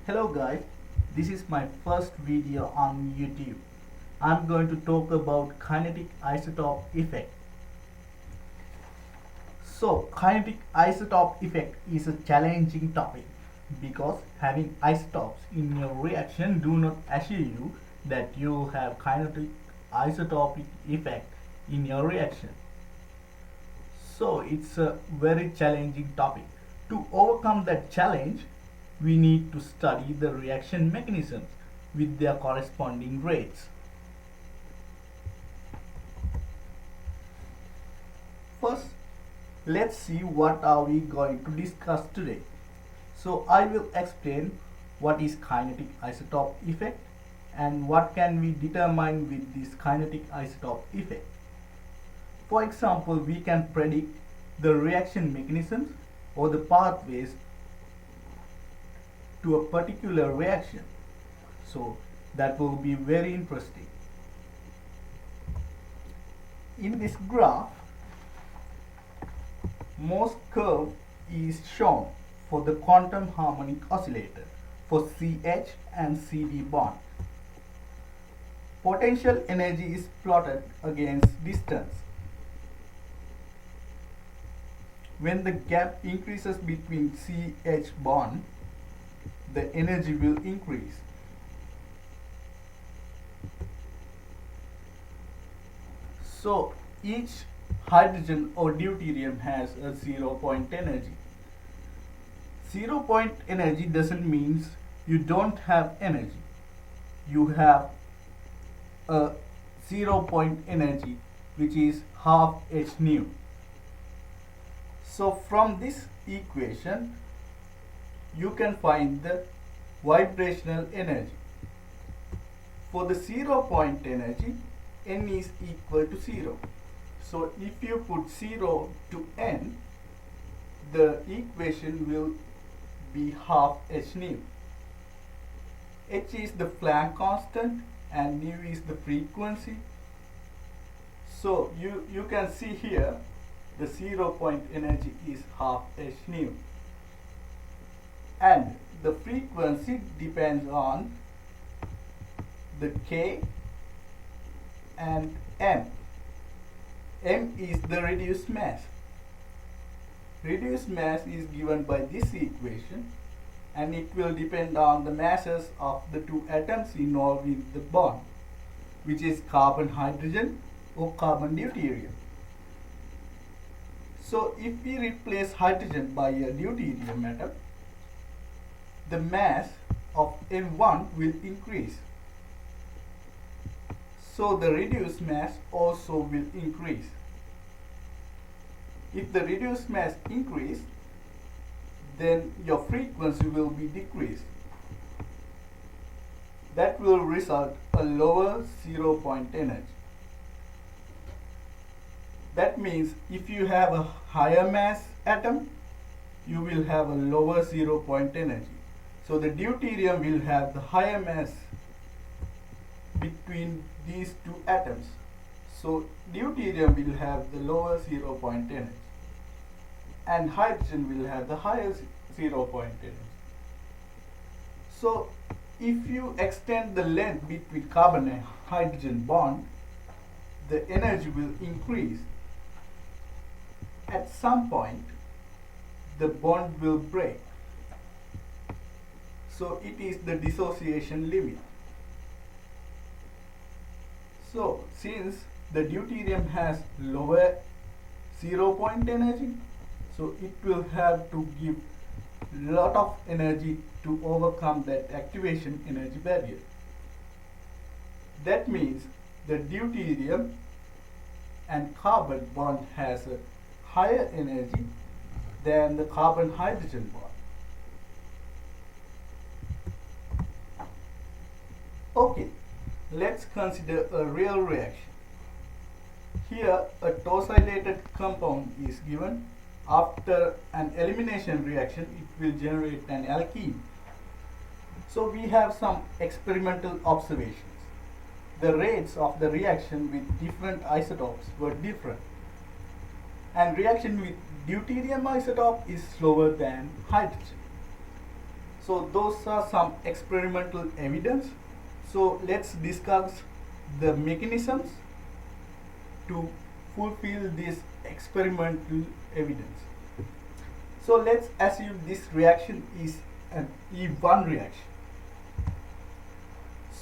Hello guys, this is my first video on YouTube. I'm going to talk about kinetic isotope effect. So, kinetic isotope effect is a challenging topic because having isotopes in your reaction do not assure you that you have kinetic isotopic effect in your reaction. So, it's a very challenging topic. To overcome that challenge, we need to study the reaction mechanisms with their corresponding rates. First, let's see what are we going to discuss today. So I will explain what is kinetic isotope effect and what can we determine with this kinetic isotope effect. For example, we can predict the reaction mechanisms or the pathways to a particular reaction. So that will be very interesting. In this graph, Morse curve is shown for the quantum harmonic oscillator for CH and CD bond. Potential energy is plotted against distance. When the gap increases between CH bond, the energy will increase. So each hydrogen or deuterium has a 0-point energy. 0-point energy doesn't mean you don't have energy. You have a 0-point energy which is half h nu. So from this equation you can find the vibrational energy. For the 0-point energy, n is equal to 0. So if you put 0 to n, the equation will be half h nu. H is the Planck constant and nu is the frequency. So you can see here the 0-point energy is half h nu. And the frequency depends on the K and M. M is the reduced mass. Reduced mass is given by this equation and it will depend on the masses of the two atoms involved in the bond, which is carbon hydrogen or carbon deuterium. So if we replace hydrogen by a deuterium atom, the mass of M1 will increase. So the reduced mass also will increase. If the reduced mass increase, then your frequency will be decreased. That will result a lower 0-point energy. That means if you have a higher mass atom, you will have a lower 0-point energy. So the deuterium will have the higher mass between these two atoms. So deuterium will have the lower 0-point energy and hydrogen will have the higher 0-point energy. So if you extend the length between carbon and hydrogen bond, the energy will increase. At some point, the bond will break. So it is the dissociation limit. So since the deuterium has lower 0-point energy, so it will have to give lot of energy to overcome that activation energy barrier. That means the deuterium and carbon bond has a higher energy than the carbon hydrogen bond. Okay, let's consider a real reaction. Here a tosylated compound is given. After an elimination reaction, it will generate an alkene. So we have some experimental observations. The rates of the reaction with different isotopes were different. And reaction with deuterium isotope is slower than hydrogen. So those are some experimental evidence. So let's discuss the mechanisms to fulfill this experimental evidence. So let's assume this reaction is an E1 reaction.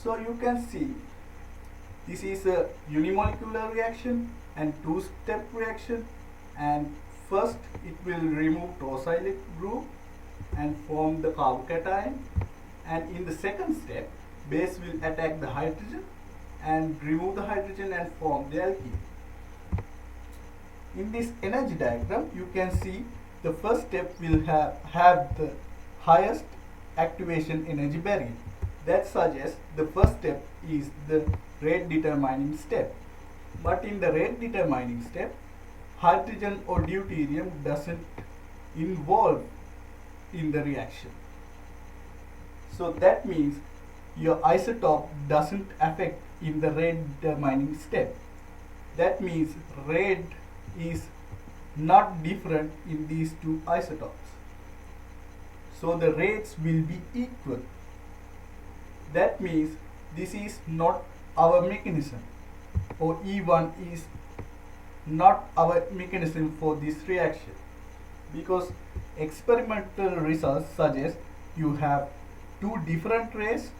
So you can see this is a unimolecular reaction and two-step reaction, and first it will remove tosylic group and form the carbocation, and in the second step base will attack the hydrogen and remove the hydrogen and form the alkene. In this energy diagram you can see the first step will have the highest activation energy barrier. That suggests the first step is the rate determining step. But in the rate determining step, hydrogen or deuterium doesn't involve in the reaction. So that means your isotope doesn't affect in the rate determining step. That means rate is not different in these two isotopes. So the rates will be equal. That means this is not our mechanism, or E1 is not our mechanism for this reaction, because experimental results suggest you have two different rates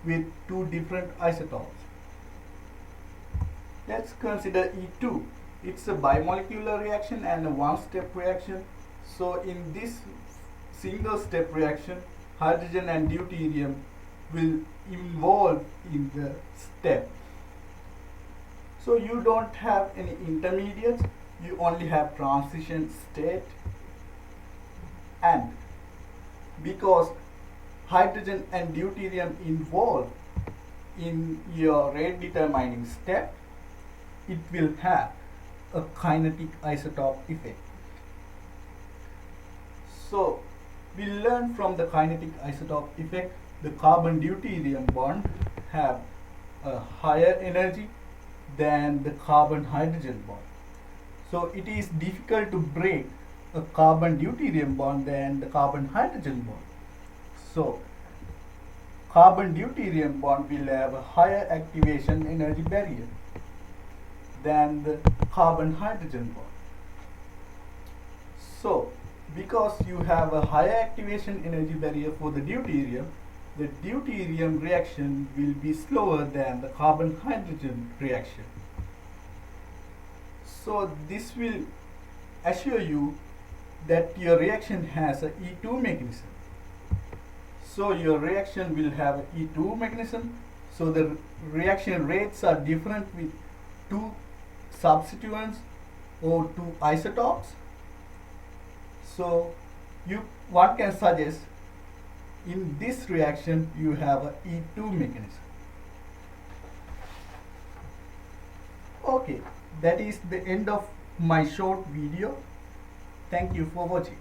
with two different isotopes. Let's consider E2. It's a bimolecular reaction and a one-step reaction. So in this single step reaction, hydrogen and deuterium will involve in the step. So you don't have any intermediates, you only have transition state, and because hydrogen and deuterium involve in your rate determining step, it will have a kinetic isotope effect. So we learn from the kinetic isotope effect, the carbon deuterium bond have a higher energy than the carbon hydrogen bond. So it is difficult to break a carbon deuterium bond than the carbon hydrogen bond. So carbon deuterium bond will have a higher activation energy barrier than the carbon hydrogen bond. So because you have a higher activation energy barrier for the deuterium reaction will be slower than the carbon hydrogen reaction. So this will assure you that your reaction has a E2 mechanism. So your reaction will have an E2 mechanism. So the reaction rates are different with two substituents or two isotopes. So one can suggest in this reaction you have a E2 mechanism. Okay, that is the end of my short video. Thank you for watching.